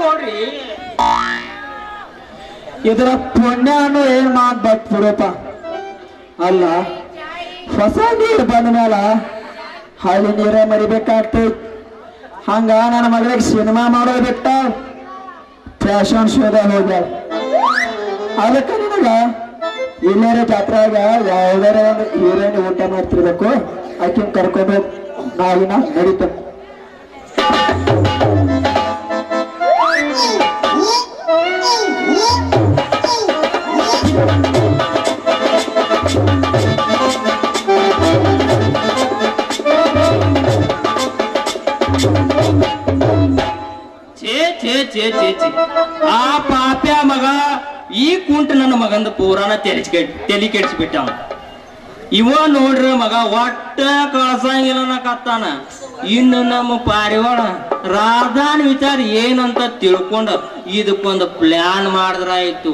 ನೋಡ್ರಿ. ಇದರ ಪುಣ್ಯನು ಏನ್ ಮಾಡ್ಬೇಕು ಬಿಡಪ್ಪ. ಅಲ್ಲ ಹೊಸ ನೀರು ಬಂದ ಮೇಲ ಹಳ್ಳಿ ನೀರೇ ಮರಿಬೇಕಾಗ್ತೈತಿ. ಹಂಗ ನನ್ನ ಮಗಳಿಗೆ ಸಿನಿಮಾ ಮಾಡೋದು ಬಿಟ್ಟ ಫ್ಯಾಷನ್ ಶೋದಾಗ ಹೋಗ್ಯಾಳ. ಅದಕ್ಕೆ ನಿನಗ ಇಲ್ಲೇರೆ ಜಾತ್ರೆಯಾಗ ಯಾವ್ದಾರ ಒಂದು ಹೀರೋಯಿನ್ ಊಟ ಮಾಡ್ತಿರ್ಬೇಕು. ಆಕಿನ ಕರ್ಕೊಂಡು ನಾವಿನ ನಡೀತೇವೆ. ಆ ಪಾಪ್ಯ ಮಗ ಈ ಕುಂಟ ನನ್ನ ಮಗಂದ ಪೂರಾನ ತಲೆ ಕೆಡಿಸ್ಬಿಟ್ಟ. ಇವ ನೋಡ್ರಿ ಮಗ ಒಟ್ಟ ಕಳ್ಸಂಗಿಲ್ಲ ಕತ್ತಾನ. ಇನ್ನು ನಮ್ಮ ಪಾರಿವಾಳ ರಾಧಾನ್ ವಿಚಾರ ಏನಂತ ತಿಳ್ಕೊಂಡ ಇದಕ್ಕೊಂದು ಪ್ಲಾನ್ ಮಾಡಿದ್ರ ಆಯ್ತು.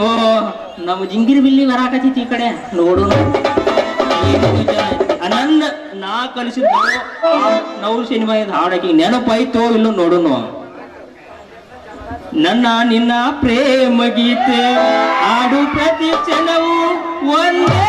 ಓ ನಮ್ಮ ಜಿಂಗಿರಿ ಬಿಲ್ಲಿ ಬರಾಕತ್ತೈತಿ ಈ ಕಡೆ ನೋಡೋಣ. ನನ್ನ ನಾ ಕಲಿಸಿದ ನಾವು ಸಿನಿಮಾ ಇದು ಹಾಡಕಿ ನೆನಪಾಯ್ತೋ ಇಲ್ಲೋ ನೋಡೋಣ. ನನ್ನ ನಿನ್ನ ಪ್ರೇಮ ಗೀತೆ ಹಾಡು ಪ್ರತಿ ಕ್ಷಣವು ಒಂದೇ.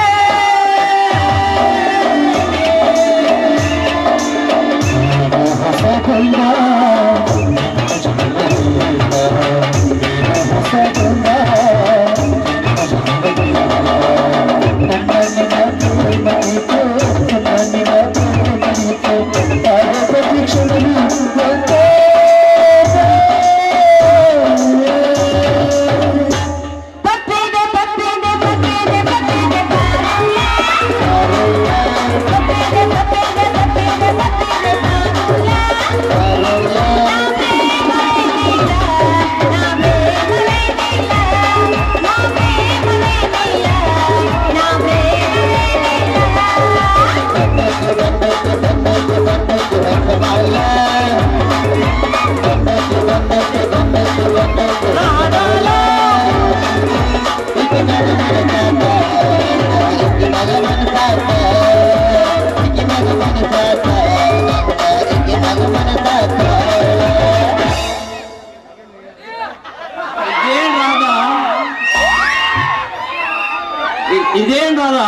ಇದೇನ್ ರಾಧ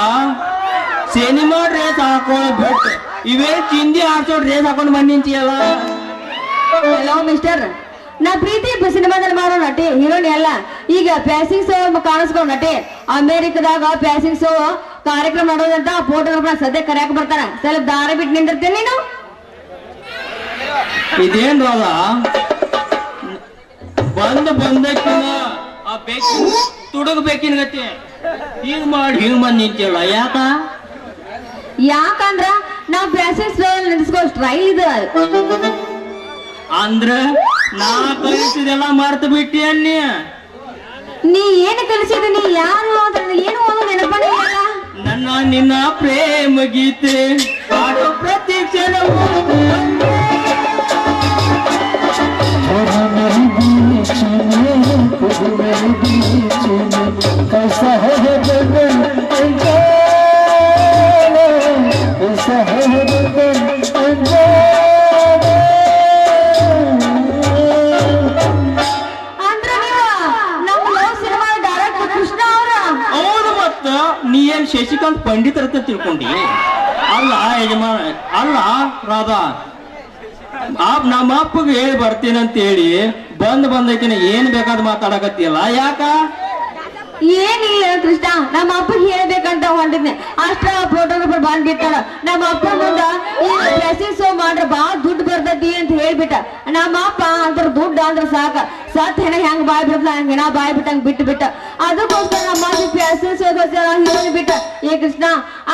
ಸಿನಿಮಾ ಡ್ರೆಸ್ ಹಾಕೊಂಡು ಬಿಟ್ಟು ಇವೇ ಚಿಂದಿ ಆಡ್ಸೋ ಡ್ರೆಸ್ ಹಾಕೊಂಡು ಬಂದ್ ನಿಂತಿಯಲ್ಲ. ಹಲೋ ಮಿಸ್ಟರ್, ನಾ ಪ್ರೀತಿ ಸಿನಿಮಾದಲ್ಲಿ ಮಾಡೋ ನಟಿ ಹೀರೋಯಿನ್ ಅಲ್ಲ. ಈಗ ಪ್ಯಾಸಿಂಗ್ ಶೋ ಕಾಣಿಸ್ಕೊಂಡ್ ನಟಿ. ಅಮೇರಿಕದಾಗ ಪ್ಯಾಸಿಂಗ್ ಶೋ ಕಾರ್ಯಕ್ರಮ ಮಾಡೋದಂತ ಫೋಟೋಗ್ರಾಫರ್ ಸದ್ಯ ಕರೆಯಾಕ ಬರ್ತಾರ. ಸ್ವಲ್ಪ ದಾರಿ ಬಿಟ್ಟು ನಿಂದಿರ್ತೇನೆ ನೀನು. ಇದೇನ್ ರಾಧ ಬಂದಕ್ಕಿನ ಆ ಬೇಕಿ ತುಡುಗಬೇಕಿನ ಗತಿ ಹಿಂಗ್ ಮಾಡಿ ಹಿಂಗ್ ಬಂದ್ ನಿಂತಿಯಲ್ಲ ಯಾಕ? ಯಾಕಂದ್ರ ನಾವ್ ಪ್ಯಾಸಿಂಗ್ ಶೋ ನಿಲ್ಸ್ಕೋ ಸ್ಟೈಲ್ ಇದೆ. ಅಂದ್ರ ನಾ ಕಲಿಸಿದೆಲ್ಲ ಮರ್ತು ಬಿಟ್ಟಿ ಅನ್ನಿ. ನೀ ಏನು ಕಲಿಸಿದ, ನೀ ಯಾರು ಅಂತ ಏನು ಒಂದು ನೆನಪಲ್ಲ. ನನ್ನ ನಿನ್ನ ಪ್ರೇಮ ಗೀತೆ ಹಾಡು ಪ್ರತಿ ಕ್ಷಣವು ನೀ ಏನ್ ಶಶಿಕಾಂತ್ ಪಂಡಿತರ ಅಂತ ತಿಳ್ಕೊಂಡಿ? ಅಲ್ಲ ಯಜಮಾನ, ಅಲ್ಲ ರಾಧಾ, ನಮ್ಮ ಅಪ್ಪಗೆ ಹೇಳಿ ಬರ್ತೀನಂತ ಹೇಳಿ ಬಂದಕಿನ ಏನ್ ಬೇಕಾದ್ ಮಾತಾಡಕತ್ತಿಯಲ್ಲ ಯಾಕ? ಏನಿಲ್ಲ ಕೃಷ್ಣ, ನಮ್ಮ ಅಪ್ಪಗೆ ಹೇಳ್ಬೇಕಂತ ಹೊಂಟಿದ್ನೆ. ಅಷ್ಟ ಫೋಟೋಗ್ರಾಫರ್ ಬಂದ್ಬಿಟ್ಟಾಳ. ನಮ್ಮ ಅಪ್ಪ ಮುಂದ ಪ್ಯಾಸಿಂಗ್ ಶೋ ಮಾಡ್ರ ಬಾಳ ದುಡ್ಡು ಬರ್ತೈತಿ ಅಂತ ಹೇಳ್ಬಿಟ್ಟ. ನಮ್ಮ ಅಪ್ಪ ಅಂದ್ರ ದುಡ್ಡು ಅಂದ್ರ ಸಾಕ, ಸತ್ ಹೆಣ ಹೆಂಗ್ ಬಾಯ್ ಬಿಡ್ಲ ಹೆಣ ಬಾಯ್ ಬಿಟ್ಟಂಗ್ ಬಿಟ್ಟು ಬಿಟ್ಟ. ಅದಕ್ಕೋಸ್ಕರ ನಮ್ಮ ಪ್ಯಾಸಿಂಗ್ ಶೋ ಹೀರೋಯಿನ್ ಬಿಟ್ಟ. ಏ ಕೃಷ್ಣ,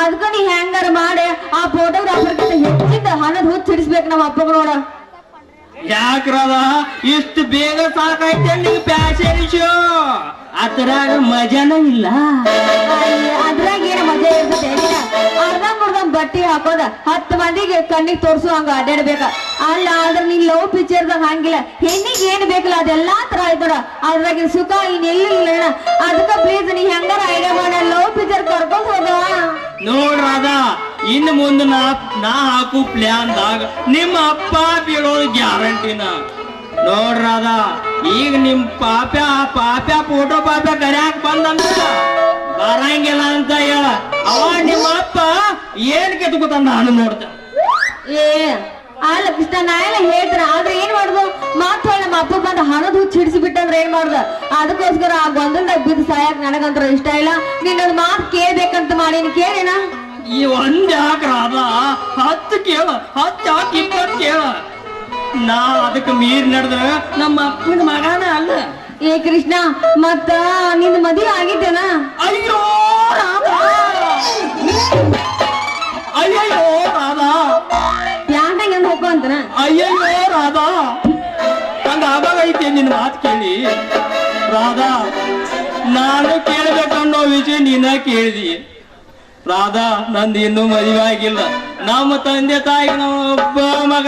ಅದಕ್ಕ ನೀ ಹೆಂಗಾರ ಮಾಡಿ ಆ ಫೋಟೋಗ್ರಾಫರ್ ಹೆಚ್ಚಿಂದ ಹಣದ ಹುಚ್ಚ ಹಿಡಿಸ್ಬೇಕು ನಮ್ಮ ಅಪ್ಪಗ ನೋಡ. ಯಾಕ್ರದ ಇಷ್ಟು ಬೇಗ ಸಾಕೈತೆ ನಿಂಗೆ ಪ್ಯಾಷನ್ ಶೋ? ಅದ್ರಾಗ ಮಜಾನ ಇಲ್ಲ. ಅದ್ರಾಗ ಏನ ಮಜಾ ಇರ್ತದೆ? ಅರ್ಧಂಗ್ ಬಟ್ಟಿ ಹಾಕೋದ 10 ಮಂದಿಗೆ ಕಣ್ಣಿಗೆ ತೋರ್ಸು ಹಂಗ ಅಡ್ಡಾಡ್ಬೇಕ. ಅಲ್ಲ ಆದ್ರ ನೀನ್ ಲವ್ ಪಿಕ್ಚರ್ದಾಗ ಹಂಗಿಲ್ಲ. ಹೆಣ್ಣಿಗೆ ಏನ್ ಬೇಕಲ್ಲ ಅದೆಲ್ಲಾ ತರ ಆಯ್ತದ. ಅದ್ರಾಗಿನ ಸುಖ ಇನ್ನೆಲ್ಲ. ಅದಕ್ಕ ಪ್ಲೀಸ್ ನೀ ಹೆಂಗಾರ ಐಡಿಯಾ ಮಾಡ ಲವ್ ಪಿಕ್ಚರ್ ಕರ್ಕೊಂಡ್ ಹೋಗವ. ನೋಡ್ರಾದ, ಇನ್ನು ಮುಂದೆ ನಾ ಹಾಕು ಪ್ಲಾನ್ದಾಗ ನಿಮ್ಮ ಅಪ್ಪ ಬೀಳೋದು ಗ್ಯಾರಂಟಿನ. ನೋಡ್ರದ ಈಗ ನಿಮ್ ಪಾಪ್ಯ ಫೋಟೋ ಕರ್ಯಾಕ್ ಬಂದಂದ್ರ ಬರಂಗಿಲ್ಲ ಅಂತ ಹೇಳ ಅವ ನಿಮ್ಮ ಅಪ್ಪ ಏನ್ ಕೆತ್ಕೋತಾನ ನಾನು ನೋಡ್ತ ಏ ಅಲ್ಲ ಕೃಷ್ಣ ನಾ ಎಲ್ಲ ಹೇಳ್ತಾರ ಆದ್ರೆ ಏನ್ ಮಾಡುದು ಮಾತ್ರ ನಮ್ಮ ಅಪ್ಪ ಬಂದ ಹಣದ ಹುಚ್ಚ ಹಿಡಿಸಿಬಿಟ್ಟಂದ್ರೆ ಏನ್ ಮಾಡುದು ಅದಕ್ಕೋಸ್ಕರ ಆ ಗೊಂದಲದಾಗ ಬಿದ್ದು ಸಾಯಕ್ ನನಗಂತ್ರ ಇಷ್ಟ ಇಲ್ಲ ನಿನ್ನೊಂದು ಮಾತು ಕೇಳ್ಬೇಕಂತ ಮಾಡೀನಿ ಕೇಳೇನ ಈ ಒಂದ್ ಯಾಕ್ರಾದ 10 ಕೇಳ 10 ಯಾಕೆ 20 ಕೇಳ ನಾ ಅದಕ್ಕೆ ಮೀರ್ ನಡೆದ್ರ ನಮ್ಮ ಅಪ್ಪನ ಮಗನ ಅಲ್ಲ ಏ ಕೃಷ್ಣ ಮತ್ತ ನಿಂದ ಮದುವೆ ಆಗಿದ್ದೇನ ಅಯ್ಯೋ ರಾಧಾ ಅಯ್ಯಯ್ಯೋ ರಾಧಾ ಯಾಂಟಾಗ ಎಂದ ಹೋಗೋ ಅಂತನ ಅಯ್ಯಯ್ಯೋ ರಾಧಾ ಹಂಗ ಆಗಾಗೈತೆ ನಿನ್ನ ಮಾತು ಕೇಳಿ ರಾಧಾ ನಾನು ಕೇಳ್ಬೇಕನ್ನೋ ವಿಷಯ ನೀನ ಕೇಳಿದಿ ರಾಧಾ ನಂದು ಇನ್ನೂ ಮದುವೆ ಆಗಿಲ್ಲ ನಮ್ಮ ತಂದೆ ತಾಯಿ ಒಬ್ಬ ಮಗ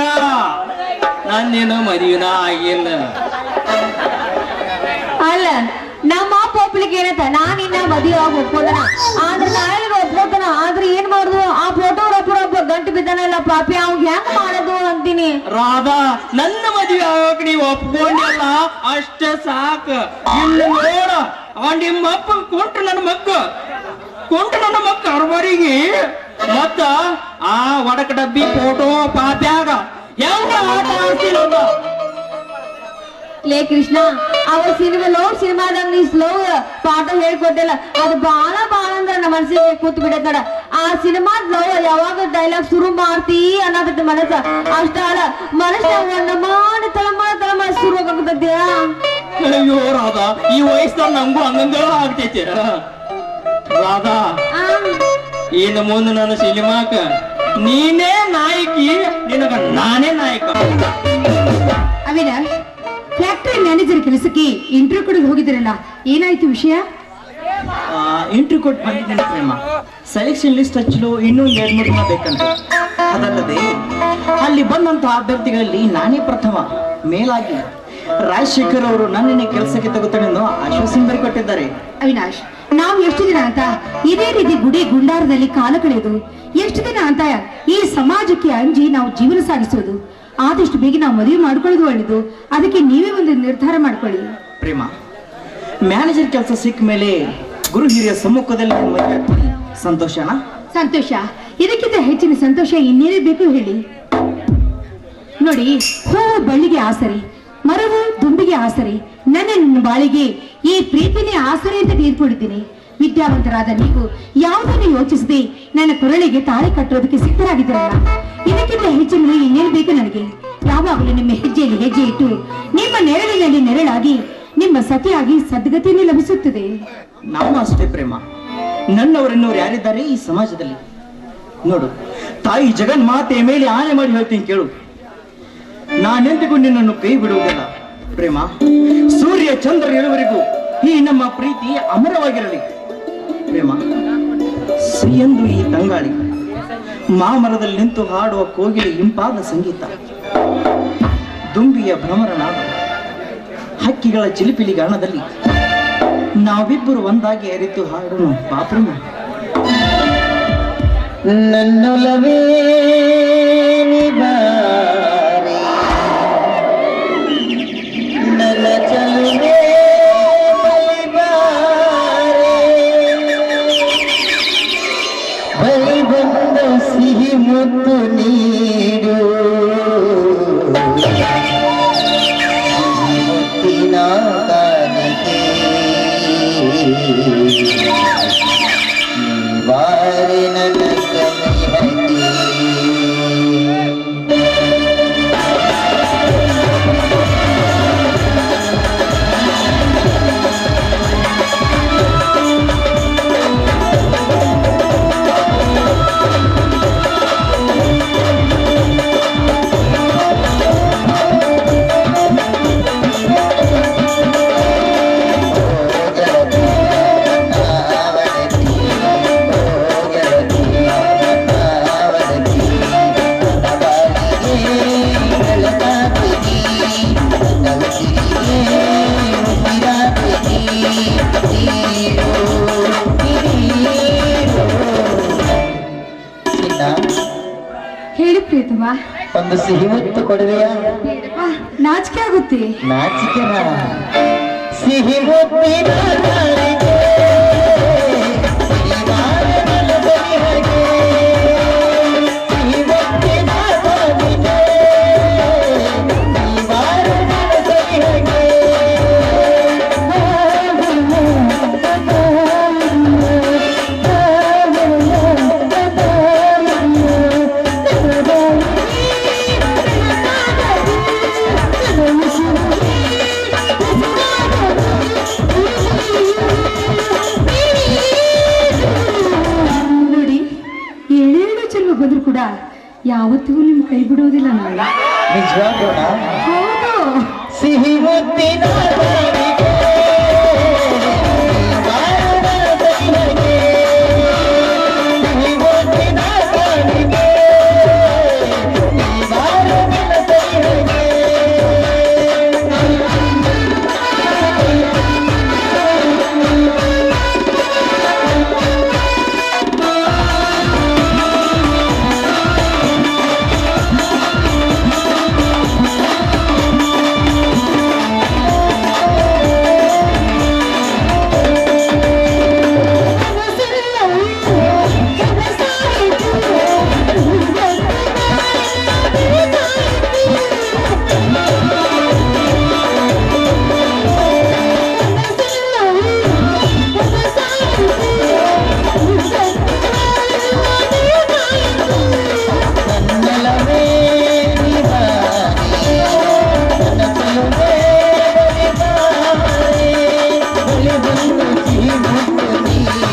ನಂದಿನ್ನೂ ಮದುವೆನ ಆಗಿಲ್ಲ ಅಲ್ಲ ನಮ್ಮ ಅಪ್ಪ ಒಪ್ಲಿಕ್ಕೆ ಏನತ್ತ ನಾನಿನ್ನ ಮದುವೆ ಆಗಿ ಒಪ್ಕೋದನ ಆದ್ರೆ ನಾಳೆ ಒಪ್ಕೋತಾನ ಆದ್ರೆ ಏನ್ ಮಾಡುದು ಆ ಫೋಟೋಗ್ರಾಫರ್ ಒಬ್ಬ ಗಂಟು ಬಿದ್ದಾನಲ್ಲ ಪಾಪಿ ಅವ್ನ್ ಹೆಂಗ್ ಮಾಡೋದು ಅಂತೀನಿ ರಾಧಾ ನನ್ನ ಮದುವೆ ಆಗೋಕ್ ನೀವು ಒಪ್ಕೊಂಡಿಲ್ಲ ಅಷ್ಟೇ ಸಾಕು ಇನ್ನು ನೋಡ ಅವ ನಿಮ್ಮ ಅಪ್ಪ ಕೊಂಟ್ರು ನನ್ನ ಮಕ್ಕ ಅರ್ಬರಿಗೆ ಮತ್ತ ಆ ಒಡಕ ಡಬ್ಬಿ ಫೋಟೋ ಪಾಪ್ಯಾಗ ಹೆಂಗ ಆಟ ಆಡ್ತೀನಿ ಲೇ ಕೃಷ್ಣ ಅವ ಸಿನಿಮಾದಾಗ ನೀ ಸ್ಲೋ ಪಾಠ ಹೇಳ್ಕೊಟ್ಟಿಲ್ಲ ಅದು ಬಾಳ ಅಂದ್ರ ನಮ್ಮ ಮನಸ್ಸಿಗೆ ಕೂತ್ ಬಿಡತ್ ನೋಡ ಆ ಸಿನಿಮಾದ ಲವ್ ಯಾವಾಗ ಡೈಲಾಗ್ ಶುರು ಮಾಡ್ತಿ ಅನ್ನೋದ ಮನಸ್ಸ ಅಷ್ಟ ಅಲ್ಲ ಮನಸ್ಸ ಮಾಡಿ ತಳಮಾಡ ಶುರು ಆಗಾಕತ್ತೈತಿ ಅಯ್ಯೋ ರಾಧಾ ಈ ವಯಸ್ಸಲ್ಲಿ ನಂಗೂ ಹಂಗಂಗ ಆಗ್ತೈತಿ ರಾಧಾ ಇನ್ನು ಮುಂದೆ ನನ್ನ ಸಿನಿಮಾಕ ನೀನೇ ನಾಯಕಿ ನಿನಗ ನಾನೇ ನಾಯಕ ಅವಿನಾಶ್ ಫ್ಯಾಕ್ಟರಿ ಮ್ಯಾನೇಜರ್ ಕೆಲಸಕ್ಕೆ ಇಂಟರ್ವ್ಯೂ ಕೊಡೋದು ಹೋಗಿದ್ದೀರಲ್ಲ ಏನಾಯ್ತು ವಿಷಯ ಇಂಟರ್ವ್ಯೂ ಕೊಟ್ಟು ಬಂದಿದ್ದೇನೆ ಪ್ರೇಮ ಸೆಲೆಕ್ಷನ್ ಲಿಸ್ಟ್ ಹಚ್ಚಲು ಇನ್ನೂ 2-3 ದಿನ ಬೇಕಂತ ಅದಲ್ಲದೆ ಅಲ್ಲಿ ಬಂದಂತ ಅಭ್ಯರ್ಥಿಗಳಲ್ಲಿ ನಾನೇ ಪ್ರಥಮ ಮೇಲಾಗಿ ರಾಜಶೇಖರ್ ಅವರು ನನ್ನನ್ನೇ ಕೆಲಸಕ್ಕೆ ತಗೋತಾನೆಂದು ಆಶ್ವಾಸನೆ ಬರೆಕೊಟ್ಟಿದ್ದಾರೆ. ಅವಿನಾಶ್ ನಾವು ಎಷ್ಟು ದಿನ ಅಂತ ಇದೇ ರೀತಿ ಗುಡಿ ಗುಂಡಾರದಲ್ಲಿ ಕಾಲ ಕಳೆಯೋದು ಎಷ್ಟು ದಿನ ಅಂತ ಈ ಸಮಾಜಕ್ಕೆ ಅಂಜಿ ನಾವು ಜೀವನ ಸಾಗಿಸೋದು ಆದಷ್ಟು ಬೇಗ ನಾವು ಮದುವೆ ಮಾಡ್ಕೊಳ್ಳೋದು ಒಳ್ಳೇದು ಅದಕ್ಕೆ ನೀವೇ ಒಂದು ನಿರ್ಧಾರ ಮಾಡ್ಕೊಳ್ಳಿ ಪ್ರೇಮ ಮ್ಯಾನೇಜರ್ ಕೆಲಸ ಸಿಕ್ಕ ಮೇಲೆ ಗುರು ಹಿರಿಯ ಸಮ್ಮುಖದಲ್ಲಿ ಮದುವೆ ಸಂತೋಷನಾ ಸಂತೋಷ ಇದಕ್ಕಿಂತ ಹೆಚ್ಚಿನ ಸಂತೋಷ ಇನ್ನೇನೇ ಬೇಕು ಹೇಳಿ ನೋಡಿ ಹೂವು ಬಳ್ಳಿಗೆ ಆಸರೆ ಮರವು ದುಂಬಿಗೆ ಆಸರೆ ನನ್ನ ಬಾಳಿಗೆ ಈ ಪ್ರೀತಿನೇ ಆಸರೆ ಅಂತ ತೀರ್ಕೊಂಡಿದ್ದೀನಿ ವಿದ್ಯಾವಂತರಾದ ನೀವು ಯಾವುದನ್ನು ಯೋಚಿಸದೆ ನನ್ನ ಕೊರಳಿಗೆ ತಾಳಿ ಕಟ್ಟೋದಕ್ಕೆ ಸಿದ್ಧರಾಗಿದ್ದೀರಲ್ಲ ಇದಕ್ಕಿಂತ ಹೆಚ್ಚಿನ ಇನ್ನೇನು ಬೇಕು ನನಗೆ ಯಾವಾಗಲೂ ನಿಮ್ಮ ಹೆಜ್ಜೆಯಲ್ಲಿ ಹೆಜ್ಜೆ ಇಟ್ಟು ನಿಮ್ಮ ನೆರಳಿನಲ್ಲಿ ನೆರಳಾಗಿ ನಿಮ್ಮ ಸತಿಯಾಗಿ ಸದ್ಗತಿಯನ್ನು ಲಭಿಸುತ್ತದೆ. ನಾವು ಅಷ್ಟೇ ಪ್ರೇಮ ನನ್ನವರೆನ್ನೋರು ಯಾರಿದ್ದಾರೆ ಈ ಸಮಾಜದಲ್ಲಿ ನೋಡು ತಾಯಿ ಜಗನ್ಮಾತೆಯ ಮೇಲೆ ಆನೆ ಮಾಡಿ ಹೇಳ್ತೀನಿ ಕೇಳು ನಾನೆಂದಿಗೂ ನಿನ್ನನ್ನು ಕೈ ಬಿಡುವುದಿಲ್ಲ ಪ್ರೇಮ ಸೂರ್ಯ ಚಂದ್ರ ಇರುವವರೆಗೂ ಈ ನಮ್ಮ ಪ್ರೀತಿ ಅಮರವಾಗಿರಲಿ ಪ್ರೇಮ ಸಿಯಂದು ಈ ತಂಗಾಳಿ ಮಾಮರದಲ್ಲಿ ನಿಂತು ಹಾಡುವ ಕೋಗಿಲೆ ಇಂಪಾದ ಸಂಗೀತ ದುಂಬಿಯ ಭ್ರಮರನಾದ ಹಕ್ಕಿಗಳ ಚಿಲಿಪಿಲಿ ಗಾನದಲ್ಲಿ ನಾವಿಬ್ಬರು ಒಂದಾಗಿ ಅರಿತು ಹಾಡೋಣ ಪಾಪ್ರಮ ನನ್ನೊಲವೇ ನನ್ನ ಚಲುವೆ ಬಳಿ ಬಂದ ಸಿಹಿ ಮುತ್ತು ನೀಡು ಮುತ್ತಿನ ಕಾಣಿಕೆ ಬಾರಿ ನನ್ನ ಕನಿಹಕ್ಕೆ ಹೇಳಿ ಪ್ರೀತಮ್ಮ ಒಂದು ಸಿಹಿ ಮುತ್ತು ಕೊಡುವೆಯಾ? ನಾಚಿಕೆ ಆಗುತ್ತೆ. ನಾಚಿಕೆನ ಸಿಹಿ ಮುತ್ತಿನ ನಾಲಿಗೆ, ಸಿಹಿವಾದ ಮನದಲ್ಲಿ ಹಾಗೆ, ಸಿಹಿ ಮುತ್ತಿನ ನಾಲಿಗೆ, ಸಿಹಿವಾದ ಮನದಲ್ಲಿ ಹಾಗೆ. ನೋಡಿ, ಏಳೇಳು ಜನ್ಮ ಹೋದ್ರು ಕೂಡ ಯಾವತ್ತಿಗೂ ನಿಮ್ ಕೈ ಬಿಡುವುದಿಲ್ಲ ನಾನು. ನಿಜವಾಗ್ಲೂನಾ? ಹೌದು. ಸಿಹಿ ಮುತ್ತಿನ ನಾಲಿಗೆ, ಸಿಹಿವಾದ ಮನದಲ್ಲಿ ಹಾಗೆ, ಸಿಹಿ ಮುತ್ತಿನ ನಾಲಿಗೆ, ಸಿಹಿವಾದ ಮನದಲ್ಲಿ ಹಾಗೆ. ನನ್ನಲವೇ ನಿವಾರಿ, ನನ್ನ ಚೆಲುವೆ ಬಲಿದಾರಿ, ಬಲಿಬಂದು ಸಿಹಿ ಮುತ್ತು ನೀಡು.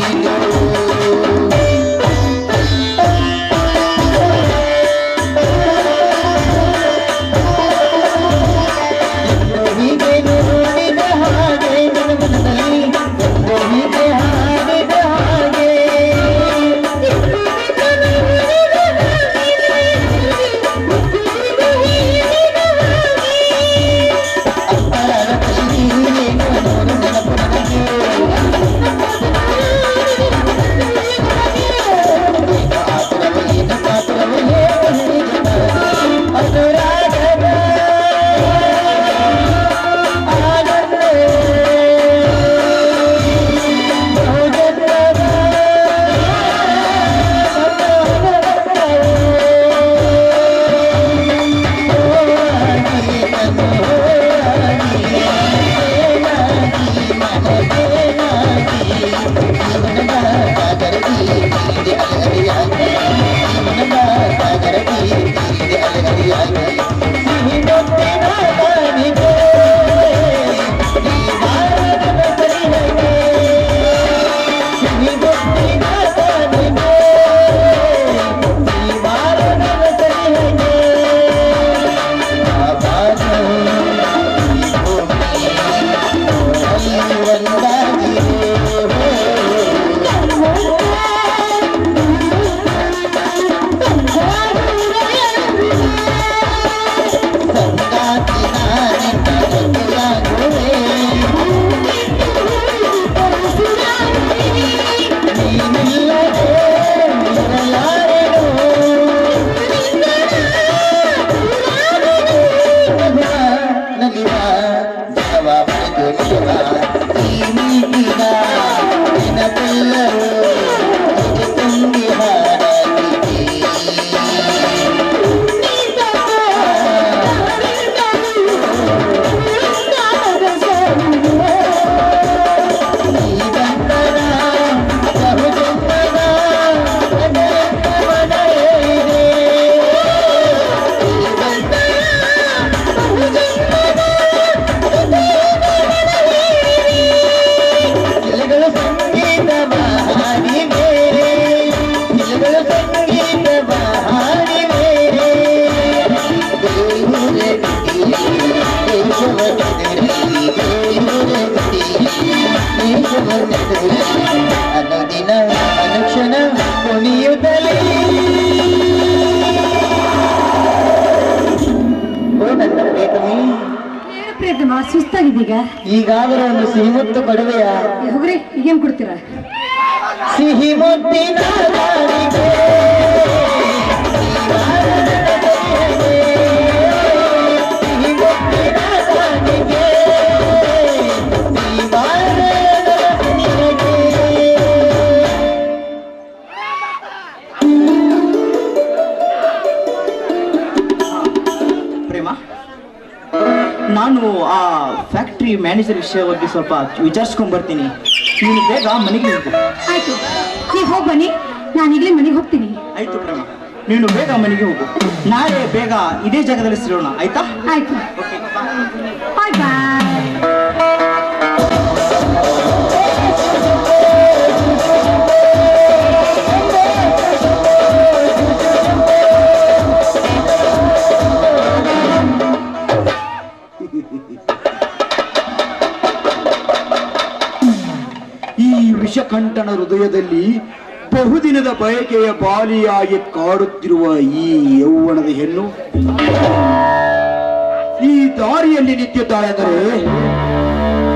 ಎಂದು ಹೀಗೆ ನೋಡಿದ ಹಾಗೆ ನನ್ನ ಮನದಲ್ಲಿ, ಎಂದು ಹೀಗೆ ಹಾಡಿದ ಹಾಗೆ. ಅಪ್ಪರ ಕೈಲಿ ನೋಡು ನೆನಪು ನನಗೆ, ಆತುರವೇ ಏನು ಪಾತ್ರವೇ ಹೇಗೆ ಅನುರಾಗದ ಆನಂದವೇ, ಬಹುಜನ್ಮದ ಅನುದಿನ ಅನುಕ್ಷಣ ಕುಣಿಯುತ್ತಲೇ ಓ ನನ್ನ ಪ್ರೇತಮಿ, ಏನು ಪ್ರೇತಮ ಸುಸ್ತಾಗಿದ್ದೀಗ? ಈಗಾದರೂ ಒಂದು ಸಿಹಿ ಮುತ್ತು ಕೊಡುವೆಯ? ಹೋಗ್ರಿ, ಈಗೇನ್ ಕೊಡ್ತೀರಾ? ಸಿಹಿ ಮುತ್ತಿನ ನಾಲಿಗೆ, ಸಿಹಿ ಮುತ್ತಿನ ನಾನು ಆ ಫ್ಯಾಕ್ಟ್ರಿ ಮ್ಯಾನೇಜರ್ ವಿಷಯವಾಗಿ ಸ್ವಲ್ಪ ವಿಚಾರಿಸ್ಕೊಂಡ್ ಬರ್ತೀನಿ. ನೀನು ಬೇಗ ಮನೆಗೆ ಹೋಗು. ಆಯ್ತು, ನೀವು ಹೋಗಿ ಬನ್ನಿ, ನಾನು ಈಗಲೇ ಮನೆಗೆ ಹೋಗ್ತೀನಿ. ಆಯ್ತು ಪ್ರೇಮ, ನೀನು ಬೇಗ ಮನೆಗೆ ಹೋಗು. ನಾಳೆ ಬೇಗ ಇದೇ ಜಾಗದಲ್ಲಿ ಸಿಗೋಣ, ಆಯ್ತಾ? ಆಯ್ತು, ಬಾಯ್ ಬಾಯ್. ಈ ವಿಷಕಂಠನ ಹೃದಯದಲ್ಲಿ ಬಹುದಿನದ ಬಯಕೆಯ ಬಾಲಿಯಾಗಿ ಕಾಡುತ್ತಿರುವ ಈ ಯೌವನದ ಹೆಣ್ಣು ಈ ದಾರಿಯಲ್ಲಿ ನಿಂತಿದ್ದಾಳೆಂದರೆ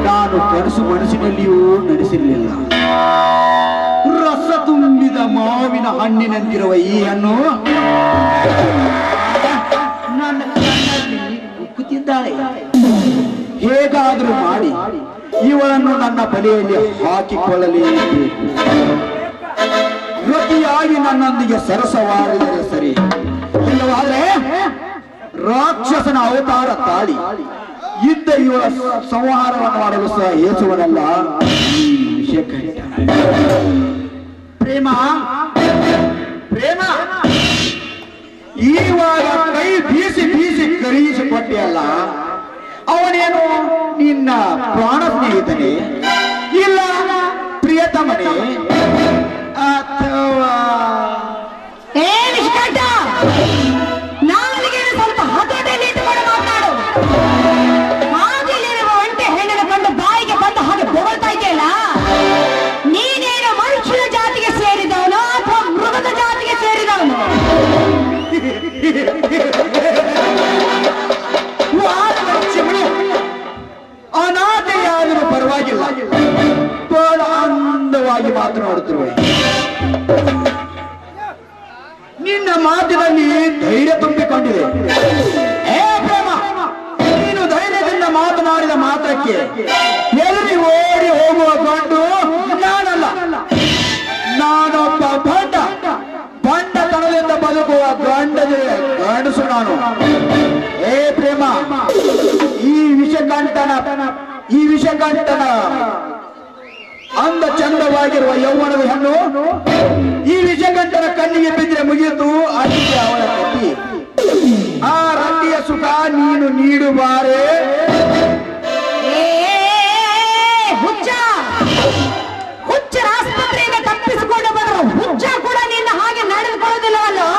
ನಾನು ಕನಸು ಮನಸ್ಸಿನಲ್ಲಿಯೂ ನಡೆಸಿರಲಿಲ್ಲ. ರಸ ತುಂಬಿದ ಮಾವಿನ ಹಣ್ಣಿನಂತಿರುವ ಈ ಹಣ್ಣು ನನ್ನ ಕಣ್ಣಲ್ಲಿ ಉಕ್ಕುತ್ತಿದ್ದಾಳೆ. ಹೇಗಾದರೂ ಮಾಡಿ ಇವಳನ್ನು ನನ್ನ ಬಲೆಯಲ್ಲಿ ಹಾಕಿಕೊಳ್ಳಲೇಬೇಕು. ರತಿಯಾಗಿ ನನ್ನೊಂದಿಗೆ ಸರಸವಾಡಿದರೆ ಸರಿ, ಇಲ್ಲವಾದರೆ ರಾಕ್ಷಸನ ಅವತಾರ ತಾಳಿ ಇದ್ದ ಇವಳ ಸಂಹಾರವನ್ನು ಮಾಡಲು ಸಹ ಯೇಸುವನಲ್ಲ ಈ ವಿಷಕಂಠ. ಪ್ರೇಮ ಪ್ರೇಮ, ಈವಾಗ ಕೈ ಬೀಸಿ ಬೀಸಿ ಕರೆಯಿಸಿಕೊಟ್ಟೆಯಲ್ಲ, ಅವನೇನು ನಿನ್ನ ಪ್ರಾಣ ಸ್ನೇಹಿತನೇ ಇಲ್ಲ ಪ್ರಿಯತಮನೇ ಅಥವಾ ವಿಷಕಂಠ, ನಾಲಿಗೆ ಸ್ವಲ್ಪ ಹತೋಟಿಯಲ್ಲಿ ಇಟ್ಟುಕೊಂಡು ಮಾತನಾಡು. ಹಾಗೆ ನೀನು ಒಂಟೆ ಹೆಣ್ಣಿನ ಕಂಡು ಬಾಯಿಗೆ ಬಂದ ಹಾಗೆ ಹೊಗಳ್ತಾ ಇದೆಯಲ್ಲ, ನೀನೇನು ಮನುಷ್ಯನ ಜಾತಿಗೆ ಸೇರಿದವನು ಅಥವಾ ಮೃಗದ ಜಾತಿಗೆ ಸೇರಿದವನು? ಅನಾಥೆಯಾದರೂ ಪರವಾಗಿಲ್ಲ, ಬಹಳ ಆನಂದವಾಗಿ ಮಾತನಾಡುತ್ತಿರುವೆ. ನಿನ್ನ ಮಾತಿನಲ್ಲಿ ಧೈರ್ಯ ತುಂಬಿಕೊಂಡಿದೆ. ಏ ಪ್ರೇಮ, ನೀನು ಧೈರ್ಯದಿಂದ ಮಾತನಾಡಿದ ಮಾತ್ರಕ್ಕೆ ಎದುರಿ ಓಡಿ ಹೋಗುವ ಗಂಡು ನಾನಲ್ಲ. ನಾನೊಬ್ಬ ಬಂಡತನದಿಂದ ಬದುಕುವ ಗಂಡಸು ನಾನು. ಏ ಪ್ರೇಮ, ಈ ವಿಷಕಂಠನ ಅಂದ ಚಂದವಾಗಿರುವ ಯೌವನದ ಹೆಣ್ಣು ಈ ವಿಷಕಂಠನ ಕಣ್ಣಿಗೆ ಬಿದ್ದರೆ ಮುಗಿಯಿತು, ಅದಕ್ಕೆ ಅವಳ ಗತಿ. ಆ ರತಿಯ ಸುಖ ನೀನು ನೀಡುವಾರೆ. ಹುಚ್ಚರ ಆಸ್ಪತ್ರೆಯಿಂದ ತಪ್ಪಿಸಿಕೊಂಡು ಬರುವ ಹುಚ್ಚ ಕೂಡ ನಿನ್ನ ಹಾಗೆ ನಡೆದುಕೊಳ್ಳುವುದಿಲ್ಲವಲ್ಲೋ?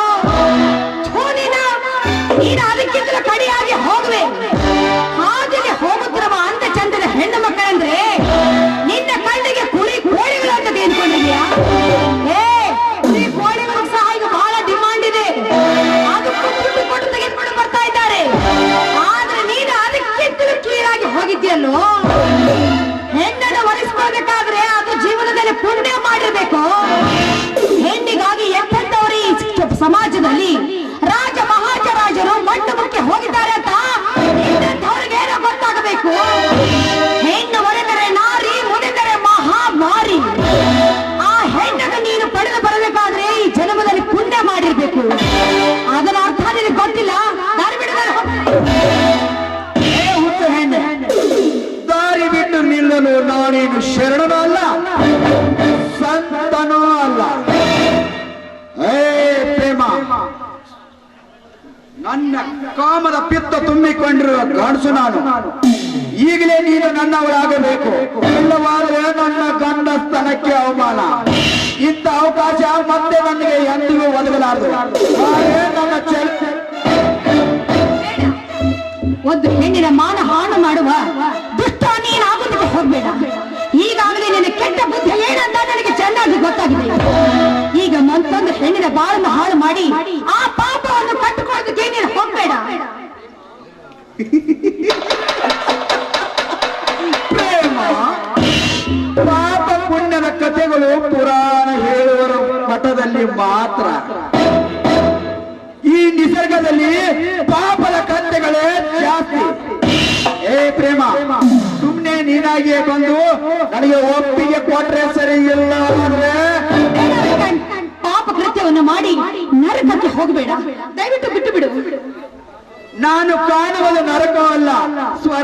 ನೀನು ಅದಕ್ಕಿಂತ ಕಡಿಯಾಗಿ ಹೋಗುವೆ. ಹಾಗೆ ಹೋಗುತ್ತಿರುವ ಅಂದ ಚಂದದ ಹೆಣ್ಣು ಮಕ್ಕಳಂದ್ರೆ ನಿನ್ನ ಕಣ್ಣಿಗೆ ಕುರಿ ಕೋಳಿಗಳು ಅಂತ ತಿಳ್ಕೊಂಡಿದ್ಯಾ? ಕುರಿ ಕೋಳಿಗಳು ಸಹ ಈಗ ಬಹಳ ಡಿಮಾಂಡ್ ಇದೆ. ಅದಕ್ಕೂ ದುಡ್ಡು ಕೊಟ್ಟು ತೆಗೆದುಕೊಂಡು ಬರ್ತಾ ಇದ್ದಾರೆ. ಆದ್ರೆ ನೀನು ಅದಕ್ಕಿಂತಲೂ ಕೀಳಾಗಿ ಹೋಗಿದ್ಯಲ್ಲೋ. ಹೆಣ್ಣನ್ನು ಒರೆಸ್ಕೊಳ್ಬೇಕಾದ್ರೆ ಅದು ಜೀವನದಲ್ಲಿ ಪುಣ್ಯ ಮಾಡಿರ್ಬೇಕು. ಹೆಣ್ಣಿಗಾಗಿ ಎಂಥವರು ಈ ಸಮಾಜದಲ್ಲಿ ರಾಜ ಮಹಾರಾಜರು ಮಣ್ಣು ಮುಖ್ಯ ಹೋಗಿದ್ದಾರೆ ಅಂತ ಅವರಿಗೇನೋ ಗೊತ್ತಾಗಬೇಕು. ಹೆಣ್ಣು ಒರೆದರೆ ನಾರಿ, ಮುನಿದರೆ ಮಹಾಮಾರಿ. ಆ ಹೆಣ್ಣನ್ನು ನೀನು ಪಡೆದು ಬರಬೇಕಾದ್ರೆ ಈ ಜನ್ಮದಲ್ಲಿ ಪುಣ್ಯ ಮಾಡಿರ್ಬೇಕು. ಅದರ ಅರ್ಥ ನಿನಗೆ ಗೊತ್ತಿಲ್ಲ. ದಾರಿ ಬಿಡೋದು ಹೆಣ್ಣೆ, ದಾರಿ ಬಿಟ್ಟು ನಿಲ್ಲಲು ನಾನೇನು ಶರಣನೂ ಅಲ್ಲ, ಸಂತನೂ ಅಲ್ಲ. ಏ ಪ್ರೇಮ, ನನ್ನ ಕಾಮದ ಪಿತ್ತ ತುಂಬಿಕೊಂಡಿರುವ ಗಂಡಸು ನಾನು. ಈಗಲೇ ನೀನು ನನ್ನವಳಾಗಬೇಕು, ಇಲ್ಲವಾದರೆ ನನ್ನ ಗಂಡ ಸ್ಥಾನಕ್ಕೆ ಅವಮಾನ. ಇಂಥ ಅವಕಾಶ ಮತ್ತೆ ನನಗೆ ಎಂದಿಗೂ ಒದಗಲಾರದು. ನನ್ನ ಒಂದು ಹೆಣ್ಣಿನ ಮಾನ ಹಾಳು ಮಾಡುವ ದುಷ್ಟ ನೀನಾಗೋದಕ್ಕೆ ಹೋಗ್ಬೇಡ. ಈಗಾಗಲೇ ನಿನ್ನ ಕೆಟ್ಟ ಬುದ್ಧಿ ಏನಂತ ನನಗೆ ಚೆನ್ನಾಗಿ ಗೊತ್ತಾಗಿದೆ. ಈಗ ಮತ್ತೊಂದು ಹೆಣ್ಣಿನ ಬಾಳನ್ನು ಹಾಳು ಮಾಡಿ ಆ ಪಾಪವನ್ನು ಕಟ್ಟಿಕೊಳ್ಳೋದಕ್ಕೆ ನೀನು ಹೋಗ್ಬೇಡ. ಪ್ರೇಮ, ಪಾಪ ಪುಣ್ಯದ ಕಥೆಗಳು ಪುರಾಣ ಹೇಳುವರ ಮಠದಲ್ಲಿ ಮಾತ್ರ. ಈ ನಿಸರ್ಗದಲ್ಲಿ ಪಾಪದ ಕಥೆಗಳೇ ಜಾಸ್ತಿ. ಏ ಪ್ರೇಮ, ಸುಮ್ನೆ ನೀನಾಗಿಯೇ ಬಂದು ನನಗೆ ಒಪ್ಪಿಗೆ ಕೊಟ್ರೆ ಸರಿ, ಇಲ್ಲ ಅಂದ್ರೆ ಪಾಪ ಕೃತ್ಯವನ್ನು ಮಾಡಿ ನರಕಕ್ಕೆ ಹೋಗಬೇಡ. ದಯವಿಟ್ಟು ಬಿಟ್ಟು ಬಿಡು. ನಾನು ಕಾಣುವುದು ನರಕವಲ್ಲ, ಸ್ವರ್ಗ.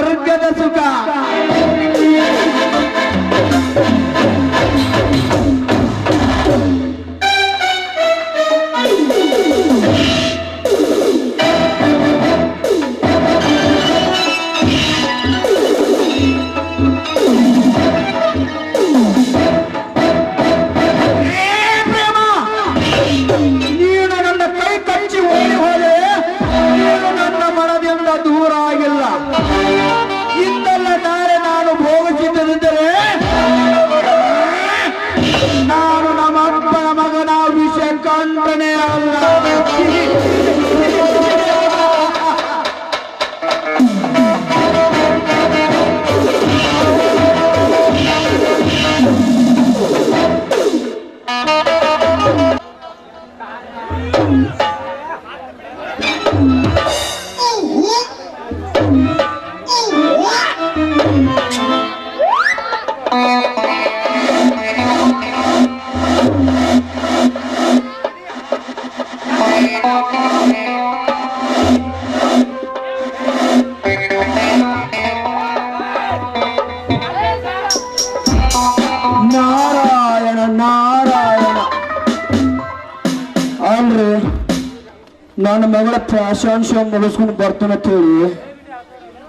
ನನ್ನ ಮಗಳ ಫ್ಯಾಷನ್ ಶೋ ಮುಗಿಸ್ಕೊಂಡು ಬರ್ತಾನೆ ಅಂತ ಹೇಳಿ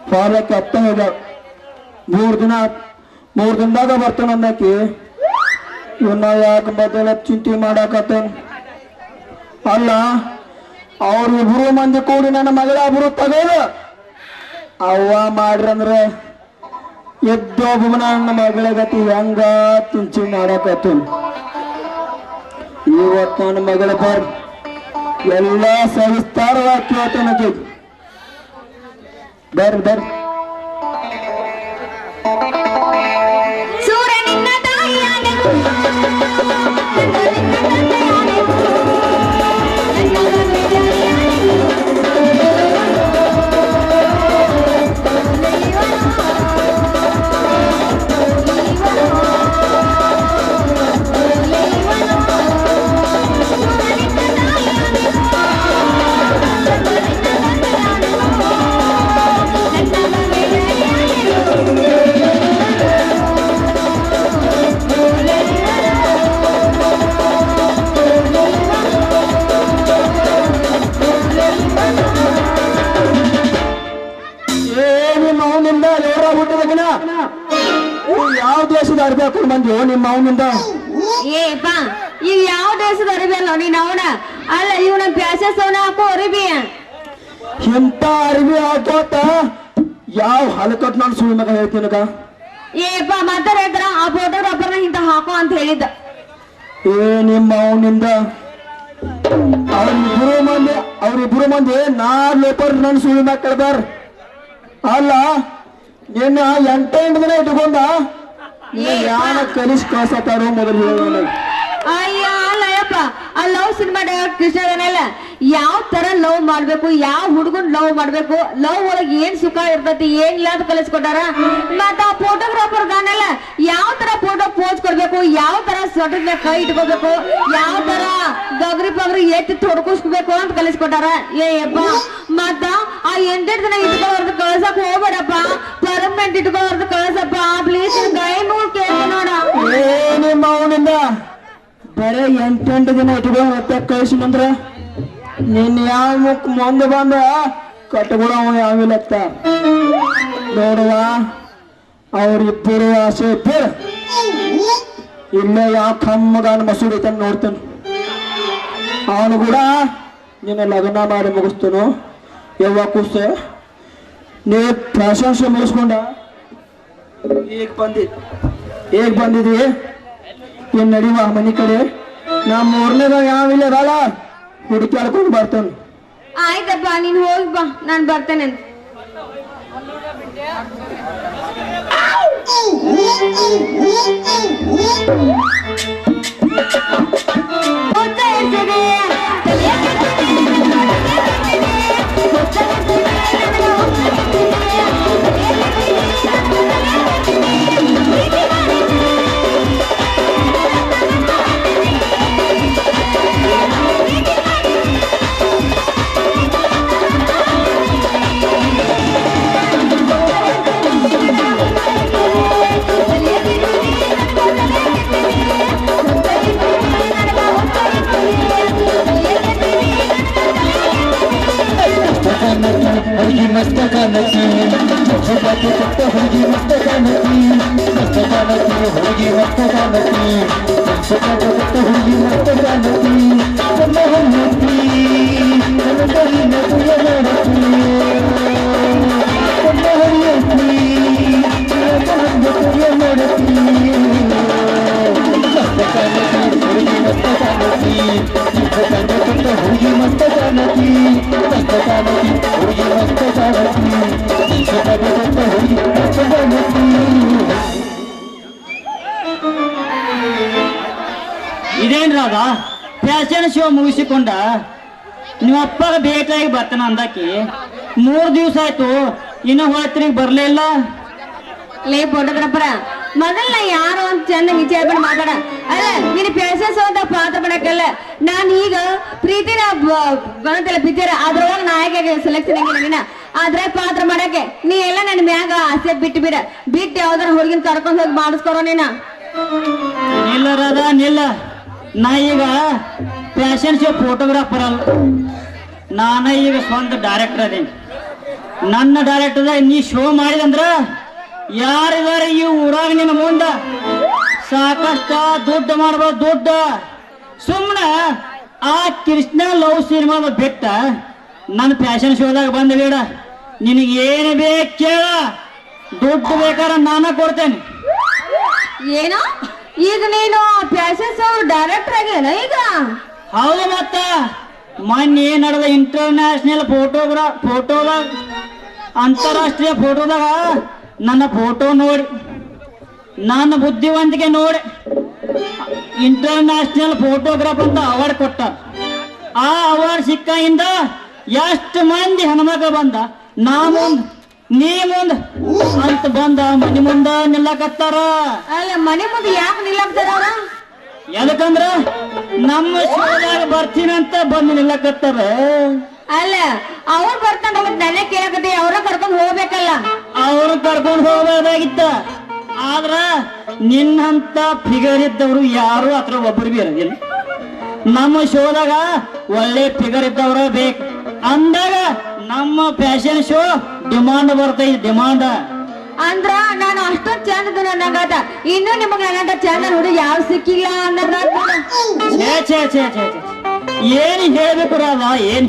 ಪಾಲಕ್ಕೆ ಅತ್ತ ಹೋಗ 3 ದಿನದಾಗ ಬರ್ತಾನ ಅನ್ನಕ್ಕೆ ಇವನ್ನ ಯಾಕೆ ಮೊದಲ ಚಿಂತೆ ಮಾಡಾಕತ್ತೇನ್ ಅಲ್ಲ ಅವ್ರಿಬ್ರು ಮಂದಿ ಕೂಡಿ ನನ್ನ ಮಗಳ ಒಬ್ರು ತಗೋದು ಅವ್ವ ಮಾಡ್ರಂದ್ರ ಎದ್ದೊಬ್ಬ ನನ್ನ ಮಗಳ ಗತಿ ಹೆಂಗ ತಿಂಚಿ ಮಾಡಾಕತ್ತೇನ್ ಇವತ್ತು ನನ್ನ ಮಗಳ ಬರ್ ಎಲ್ಲ ಸವಿಸ್ತಾರವಾಗಿ ಕೇಳ್ತಾನೆ ಬರ್ರಿ ಸೂರ್ಯನಿನ್ನ ತಾಯಿಯಾನೆ ನಿಮ್ಮ ಅವನಿಂದ ఎవರ ಹುಟ್ಟಿದಗಿನ ಯಾವ ದೇಶದ ಅರ್ಬಿ ಹಾಕೊಂಡು ಬಂದ್ಯೋ ನಿಮ್ಮ ಅವನಿಂದ ಏಪ್ಪ ಈಗ ಯಾವ ದೇಶದ ಅರಿಬಿ ಅಲ್ಲ ನೀನ್ ಅವನ ಅಲ್ಲ ಇವನ ಪ್ಯಾಸಸ್ ಅವನ ಹಾಕೋ ಅರಿಬಿ ಇಂಥ ಅರ್ಬಿ ಹಾಕೋತ ಯಾವ ಹಲಕಟ್ ನಾನು ಸುಳ್ಳು ಮಗ ಹೇಳ್ತೀನಗ ಏಪ್ಪ ಮಾತಾಡ ಹೇಳ್ತಾರ ಆ ಫೋಟೋಗ್ರಾಫರ್ನ ಇಂತ ಹಾಕೋ ಅಂತ ಹೇಳಿದ್ದ ನಿಮ್ಮ ಅವನಿಂದ ಅವ್ರಿಬ್ರು ಮಂದಿ ನಾ ಲೋಪರ್ ನನ್ ಸುಳ್ಳು ಮಗ ಕಳ್ದಾರ ಅಲ್ಲ ನಿನ್ನ 8 ದಿನ ಇಟ್ಕೊಂಡ ಯಾರ ಕಲಿಸ್ ಕಳ್ಸತ್ತಾರೋ ಮೊದಲು ಹೇಳ ಅಯ್ಯ ಅಲ್ಲಯ್ಯಪ್ಪ ಆ ಲವ್ ಸಿನಿಮಾ ಕೃಷ್ಣದನೆಲ್ಲ ಯಾವ ತರ ಲವ್ ಮಾಡ್ಬೇಕು ಯಾವ ಹುಡುಗನ್ ಲವ್ ಮಾಡ್ಬೇಕು ಲವ್ ಒಳಗ್ ಏನ್ ಸುಖ ಇರ್ತೈತಿ ಏನ್ ಇಲ್ಲ ಅಂತ ಕಲಿಸ್ಕೊಟ್ಟಾರ ಮತ್ತ ಆ ಫೋಟೋಗ್ರಾಫರ್ ಗಾನೆಲ್ಲ ಯಾವ ತರ ಫೋಟೋ ಪೋಸ್ ಕೊಡ್ಬೇಕು ಯಾವ ತರ ಸೊಟದ ಕೈ ಇಟ್ಕೋಬೇಕು ಯಾವ ತರ ಗಗ್ರಿ ಎತ್ತಿ ತೊಡ್ಕೊಸ್ಬೇಕು ಅಂತ ಕಲಿಸ್ಕೊಟ್ಟಾರ ಏಯಪ್ಪ ಮತ್ತ ಆ 8 ದಿನ ಇಟ್ಕೊಳ್ಳೋರ್ದು ಕಳ್ಸಕ್ ಹೋಗ್ಬೇಡಪ್ಪ ಪರ್ಮನೆಂಟ್ ಇಟ್ಕೊಳ್ಳೋರ್ದು ಕಳ್ಸಪ್ಪ ಪ್ಲೀಸ್ ಕೈ ನೋಡ್ ಕೇಳ್ತಿ ನೋಡ ನಿಮ್ಮ ಅವನಿಂದ ಬರೇ 8 ದಿನ ಇಟ್ಕೊಂಡು ಮತ್ತೆ ಕಳಿಸಿನಂದ್ರ ನಿನ್ನ ಯಾವ ಮುಖ ಮುಂದೆ ಬಂದ ಕಟ್ಕೊಳ ಅವನು ಯಾವಿಲ್ಲತ್ತ ನೋಡುವ ಅವ್ರಿಬ್ಬರು ಆಸೆ ಇಬ್ಬರು ಇಲ್ಲೇ ಯಾವ ಕಮ್ಮಗಾನ ಮಸೂಡಿ ತಂದು ನೋಡ್ತಾನೆ ಅವನು ಕೂಡ ನಿನ್ನ ಲಗ್ನ ಮಾಡಿ ಮುಗಿಸ್ತಾನು ಯಾವ ಕೂಸ ನೀ ಫ್ಯಾಷನ್ ಶೋ ಮುಗಿಸ್ಕೊಂಡ ಈಗ ಬಂದಿದಿ ಏನ್ ನಡಿವ ಮನಿ ಕಡೆ ನಾ 3ನೇದಾಗ ಯಾವಿಲ್ಲ ಬಾಳ ಹುಡುಕಿ ಆಡ್ಕೊಂಡು ಬರ್ತಾನೆ ಆಯ್ತಪ್ಪ ನೀನ್ ಹೋಗಿ ಬಾ ನಾನ್ ಬರ್ತೇನೆ ಹುಡುಗಿ ಮಸ್ತ ಕಾಣತಿ ಹುಡುಗಿ ಮಸ್ತ ಕಾಣತಿ ಹುಡುಗಿ ಮಸ್ತ ಕಾಣತಿ ಹುಡುಗಿ ಮಸ್ತ ಕಾಣತಿ ನನ್ನ ಹೊನ್ನತಿ ನನ್ನ ಕೈನ ತುಯ ಮಾಡತಿ ನನ್ನ ಹರಿಯತಿ ನನ್ನ ತುಯ ಮಾಡತಿ ಮಸ್ತ ಕಾಣತಿ ಹುಡುಗಿ ಮಸ್ತ ಕಾಣತಿ ಹುಡುಗಿ ಮಸ್ತ ಕಾಣತಿ ಮಸ್ತ ಕಾಣತಿ ಹುಡುಗಿ ಮಸ್ತ ಕಾಣತಿ ಹುಡುಗಿ ಮಸ್ತ ಕಾಣತಿ ಇದೇನ್ರಾಗ ಫ್ಯಾಷನ್ ಶೋ ಮುಗಿಸಿಕೊಂಡ ನಿಮ್ಮ ಅಪ್ಪಗ ಭೇಟಿಯಾಗಿ ಬರ್ತಾನ ಅಂದಾಕಿ 3 ದಿವಸ ಆಯ್ತು ಇನ್ನು ಹೊಳತ್ರಿಗೆ ಬರ್ಲೇ ಇಲ್ಲ. ಲೇ ಫೋಟೋಗ್ರಾಫರ ಮೊದಲ ಯಾರು ಅಂತ ಚಂದ ವಿಚಾರ ಮಾತಾಡ ಅಲ್ಲ ನೀನು ಫ್ಯಾಷನ್ ಶೋ ಅಂತ ಪಾತ್ರ ಮಾಡಕ್ಕಲ್ಲ ನಾನು ಈಗ ಪ್ರೀತಿನ ಗಣತೆಲ್ಲ ಪಿಕ್ಚರ್ ಅದ್ರೊಳಗೆ ನಾಯಕ ಸೆಲೆಕ್ಷನ್ ಆಗಿನ ಆದ್ರೆ ಪಾತ್ರ ಮಾಡಕ್ಕೆ ನೀ ಎಲ್ಲ ನನ್ನ ಮ್ಯಾಗ ಆಸೆ ಬಿಟ್ಟು ಯಾವ್ದಾರ ಹುಡುಗಿನ ಕರ್ಕೊಂಡ್ ಹೋಗಿ ಮಾಡಿಸ್ಕೊರೋ ನೀನ ನಿಲ್ಲರದ ನಿಲ್ಲ ನಾ ಈಗ ಫ್ಯಾಷನ್ ಶೋ ಫೋಟೋಗ್ರಾಫರ್ ಅಲ್ಲ ನಾನ ಈಗ ಸ್ವಂತ ಡೈರೆಕ್ಟರ್ ಅದೇನಿ. ನನ್ನ ಡೈರೆಕ್ಟರ್ ನೀ ಶೋ ಮಾಡಿದಂದ್ರ ಯಾರಿದಾರೆ ಈ ಊರಾಗ ನಿನ್ನ ಮುಂದ ಸಾಕಷ್ಟ ದುಡ್ಡು ಮಾಡ್ಬೋದು. ದುಡ್ಡು ಸುಮ್ಮನೆ ಆ ಕೃಷ್ಣ ಲವ್ ಸಿನಿಮಾದ ಬಿಟ್ಟ ನನ್ನ ಫ್ಯಾಷನ್ ಶೋದಾಗ ಬಂದ ಬೇಡ. ನಿನಗೆ ಏನು ಬೇಕು ಕೇಳ, ದುಡ್ಡು ಬೇಕಾದ್ರೆ ನಾನ ಕೊಡ್ತೇನೆ. ಏನೋ ಈಗ ನೀನು ಪ್ಯಾಸೆಸ್ ಡೈರೆಕ್ಟರ್ ಆಗ್ಯಾನ ಈಗ? ಹೌದು, ಮತ್ತ ಮೊನ್ನೆ ನಡೆದ ಇಂಟರ್ನ್ಯಾಷನಲ್ ಫೋಟೋದಾಗ ಅಂತಾರಾಷ್ಟ್ರೀಯ ಫೋಟೋದಾಗ ನನ್ನ ಫೋಟೋ ನೋಡಿ, ನನ್ನ ಬುದ್ಧಿವಂತಿಕೆ ನೋಡಿ ಇಂಟರ್ನ್ಯಾಷನಲ್ ಫೋಟೋಗ್ರಾಫ್ ಅಂತ ಅವಾರ್ಡ್ ಕೊಟ್ಟ. ಆ ಅವಾರ್ಡ್ ಸಿಕ್ಕಿಂದ ಎಷ್ಟು ಮಂದಿ ಹೆಣ್ಮಕ್ಳು ಬಂದ, ನಾ ಮುಂದ್ ನೀ ಮುಂದ್ ಅಂತ ಬಂದ ಮನಿ ಮುಂದ ನಿಲ್ಲಕತ್ತಾರ. ಅಲ್ಲ ಮನೆ ಮುಂದೆ ಯಾಕೆ ನಿಲ್ಲಕ್ತಾರ ಅವ್ರ? ಎದಕ್ಕಂದ್ರ ನಮ್ಮ ಶೋದಾಗ ಬರ್ತೀನಿ ಅಂತ ಬಂದು ನಿಲ್ಲಕತ್ತಾರ. ಅಲ್ಲ ಅವ್ರು ಬರ್ತಾನ ಮತ್ತೆ ನೆನೆ ಕೇಳಕತ್ತಿ, ಅವ್ರ ಕರ್ಕೊಂಡ್ ಹೋಗ್ಬೇಕಲ್ಲ. ಅವ್ರು ಕರ್ಕೊಂಡು ಹೋಗೋದಾಗಿತ್ತ, ಆದ್ರ ನಿನ್ನಂತ ಫಿಗರ್ ಇದ್ದವ್ರು ಯಾರು ಹತ್ರ ಒಬ್ಬರು ಬಿ ಇರೋದಿಲ್ಲ. ನಮ್ಮ ಶೋದಾಗ ಒಳ್ಳೆ ಫಿಗರ್ ಇದ್ದವ್ರ ಬೇಕು ಅಂದಾಗ ನಮ್ಮ ಫ್ಯಾಷನ್ ಶೋ ಡಿಮಾಂಡ್ ಬರ್ತೈತಿ. ಡಿಮಾಂಡ್ ಅಂದ್ರ ನಾನು ಅಷ್ಟೊಂದ್ ಚಂದ ನನಗಾದ, ಇನ್ನು ನಿಮಗ್ ನನ್ನ ಚಂದ ನೋಡಿ ಯಾವ ಸಿಕ್ಕಿಲ್ಲ ಅನ್ನೋದ. ಛೇ ಛೇ ಛೇ ಛೇ ಛೇ ಏನ್ ಹೇಳ್ಬೇಕು ರಾಧ, ಏನ್